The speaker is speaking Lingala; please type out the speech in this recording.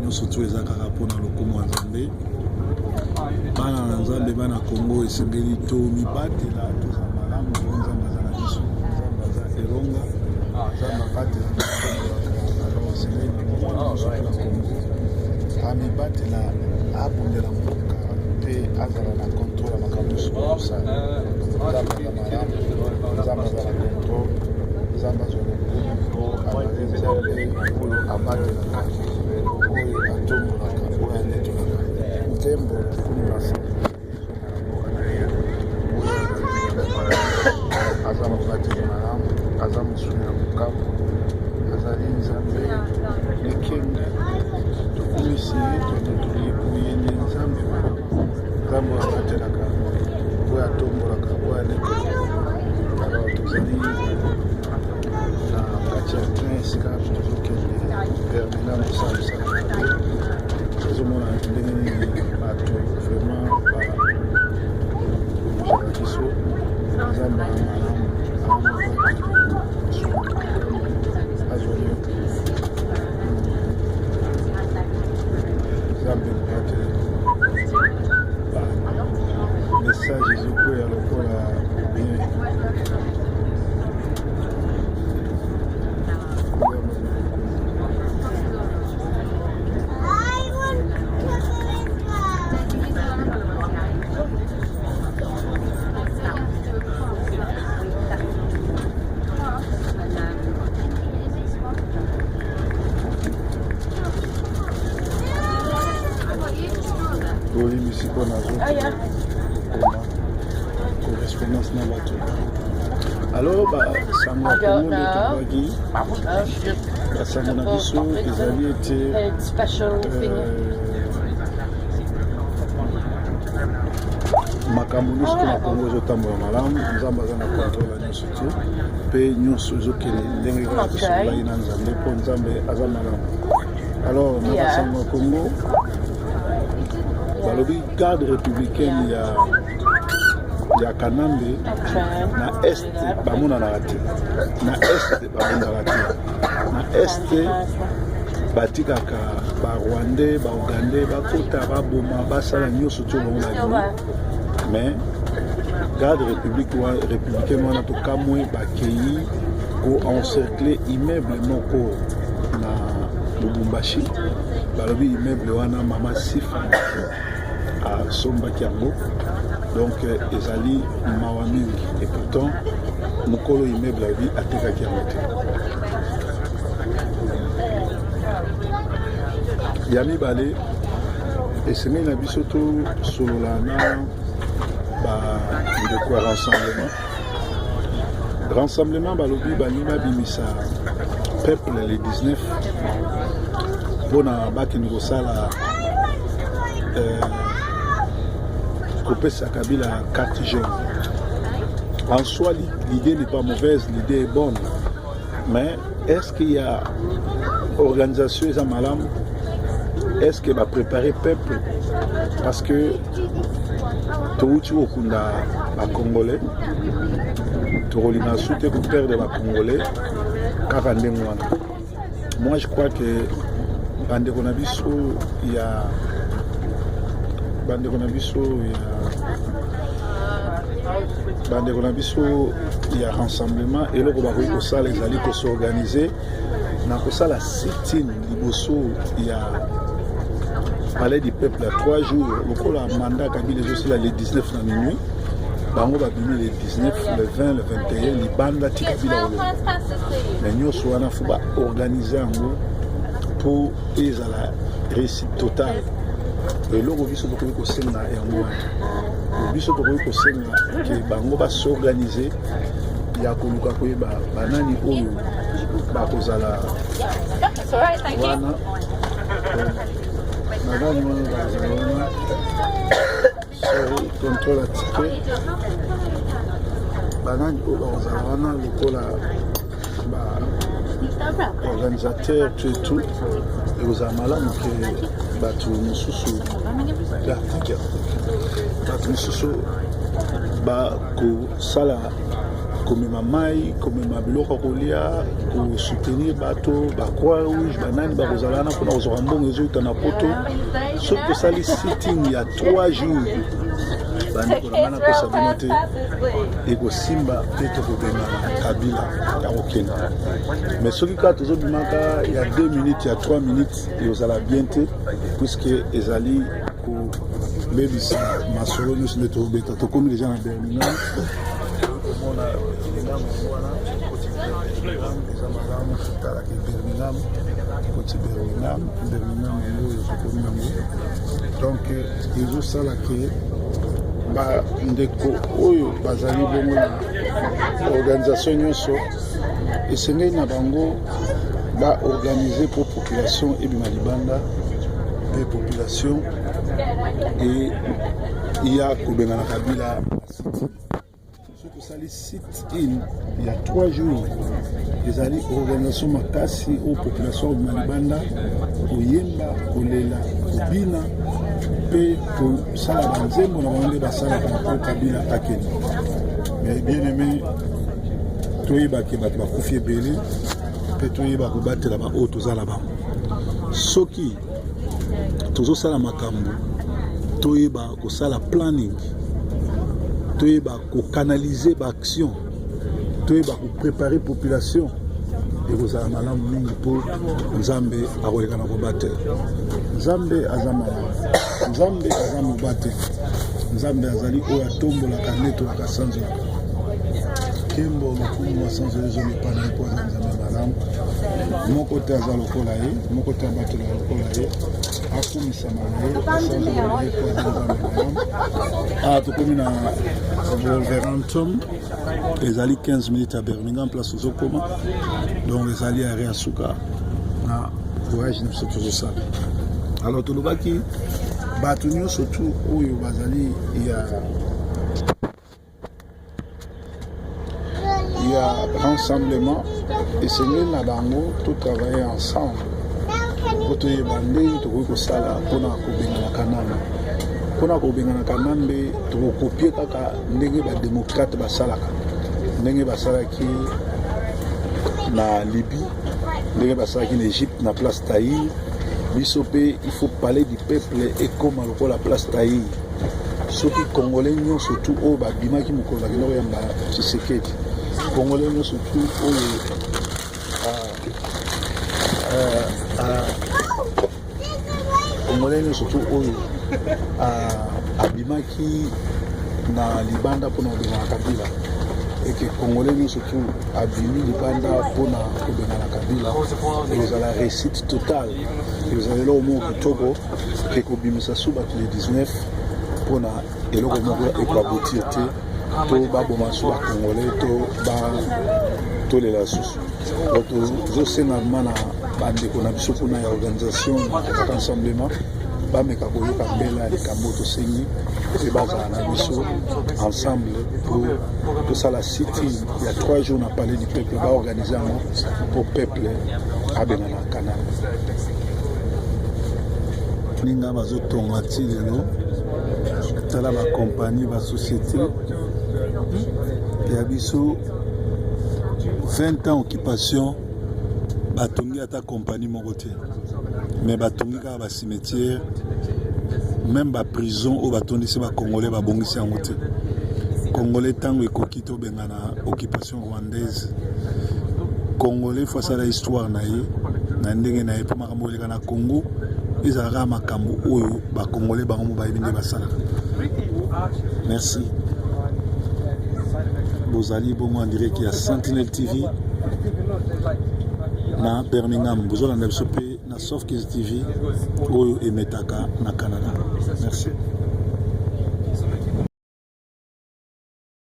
nyonso to eza kaka mpona lokumu ya nzambe bana na nzambe bana Congo esengeli to mibatela toza malamu po nzambe aza na biso nzambe aza elonga nzambe abatela esengeli nyonso na Congo amibatela abundela mboka mpe azala na contrôle ya makambo nyonso kosala nzambe aza malamu nzambe aza na contrôle nzambe azwa lokumu mpo azali nzambe oyo abatelaka oyo atombolaka oyo anetolaka nzembo lokumu na se aza mobateli malamu aza mosuni na mokambo azali nzambe lekenge tokumisi ye toyende nzambe nzambe oyo abatelaka oyo atombolaka oyo anetolaka alors tozali na kati ya train esika tozokende termina mosala tozomona ndenge nini bato vraiment bazala biso nzambe malamu azwali nzambe kobatela message ezokwea lokola bien olimisi mpo nazokoma correspondance na bato alors basango ya Congo nde tobwaki basango na biso ezali ete makambo nyonso na Congo ezotambola malamu nzambe aza na contrôle ya nyonso te mpe nyonso ezokende ndenge kaka tosololaki na nzambe mpo nzambe aza malamu alors na basango ya Congo balobi garde républicaine ya Kanambe na este bamonanaka te na este babondaka te na este batikaka barwandais baugandais bakota baboma basala nyonso to bango na bino mais garde républicaine wana tokamwe bakei koencercle immeuble moko na Lubumbashi balobi immeuble wana mama sifa asombaki yango donc ezali mawa mingi et pourtant mokolo immeuble abi atekaki yango te ya mibale esengeli na biso tosolola na bandeko ya rassemblement balobi balingi babimisa peuple le 19 mpona bakende kosala kopesa Kabila carte jaune. En soi, l'idée n'est pas mauvaise, l'idée est bonne. Mais est-ce qu'il y a organisation et malam? Est-ce qu'elle va préparer le peuple? Parce que tout le monde est Congolais, tout le monde est père de la Congolais. Moi, je crois que il y a bandeko na biso ya rassemblement eloko bakoki kosala ezali kosorganize na kosala sit-in liboso ya palais du peuple ya 3 jours lokola mandat Kabila ezosila le 19 na minuit bango babimi le 19 le 20 le 21 libanda ti Kabila olo mais nyonso wana fo baorganize yango mpo ezala réussite totale eloko biso tokoki kosenga yango wana biso tokoki kosenga ke bango basorganize ya koluka koyeba banani oyo bakozala wana banani wana bazala wana contrôle ya ticket banani oyo bakozala wana lokola organisateur tout ekozala malamu ke bato mosusu bato mosusu bakosala komema mai komema biloko kolia kosoutenir bato bacroix rouge banani bakozala wana mpona kozwaka mbongo ezouta na poto soki tosali sitting ya 3 jours bandeko na ngana kosa bino te ekosimba mpe tokobengana kabila ya kokende mais soki kaka tozobimaka ya 2 minutes ya 3 minutes ekozala bien te puisque ezali kobebisa masolo nyonso nde tobeta tokomi deja na Birmingham komona Birmingham wana eza malamu totalaka Birmingham koti Birmingham oyo tokomi yango donc ezosala ke bandeko oyo bazali bongo na organisation nyonso esengeli na bango baorganize mpo population ebima libanda mpe population eya kobengana kabila soki osali sit-in ya 3 jours ezali organisation makasi oyo population ebima libanda koyemba kolela kobina mpe kosala banzembo na bango nde basalaka mpo kabila akende mais bien aimé toyebake bato bakufi ebele mpe toyeba kobatela baoyo tozala bango soki tozosala makambo toyeba kosala planning toyeba kokanalize baaction toyeba koprépare population ekozala malamu mingi mpo nzambe akoleka na kobatela nzambe aza malamu nzambe aza mobateli nzambe azali oyo atombolaka netolaka sanzola kembo lokumu wa sanzola ezomipana ye mpo aza nzambe malamu moko te aza lokola ye moko te abatela lokola ye akumisama na ye asanzola ye mpo aza nzambe malamu tokomi na Wolverhampton ezali 15 minutes à Birmingham place ozokoma donc ezali arrêt ya suka na voyage na biso tozosala alors tolobaki bato nyonso tu oyo bazali ya rassemblement esengeli na bango totravaille ensemble po toyeba ndenge tokoki kosala mpona kobenganaka nano mpona kobenganaka nambe tokokopie kaka ndenge badémocrate basalaka ndenge basalaki na Libye ndenge basalaki na Égypte na place Tahir biso mpe il faut parler du peuple ekoma lokola place Tahir soki congolais nyonso tu oyo babimaki mokolo bakenda koyamba Tshisekedi congolais nyonso tu oyo congolais nyonso tu oyo abimaki na libanda mpona kobengana kabila eke congolais nyonso tu abimi libanda mpona kobengana kabila ekozala réussite totale ekozala eloko moko kitoko ke kobimisa su bato le 19 mpona eloko moko ekoaboutir te to baboma su bacongolais to lela susu tozosenga ma na bandeko na biso mpona ya organisation na rassemblement bameka koyoka mbela ya likambo tosengi mpe bazala na biso ensemble po tosala sitting ya 3 jours na palais du peuple baorganize yango mpo peuple abengana kanal ninga bazotonga ti lelo tala bakompagnie basociété ya biso 20 ans occupation batongi ata compagnie moko te mais batongi kaka bacimetière même baprison oyo batondisi bacongolais babongisi yango te congolais ntango ekoki tobengana occupation rwandaise congolais fo asala histoire na ye na ndenge na ye mpo makambo oleka na congo ezalaka makambo oyo bacongolais bango mo bayebi nde basalaka merci bozali bongo en direct ya Sentinelle TV na Birmingham bozolanda biso mpe na Softcase TV oyo emetaka na Canada merci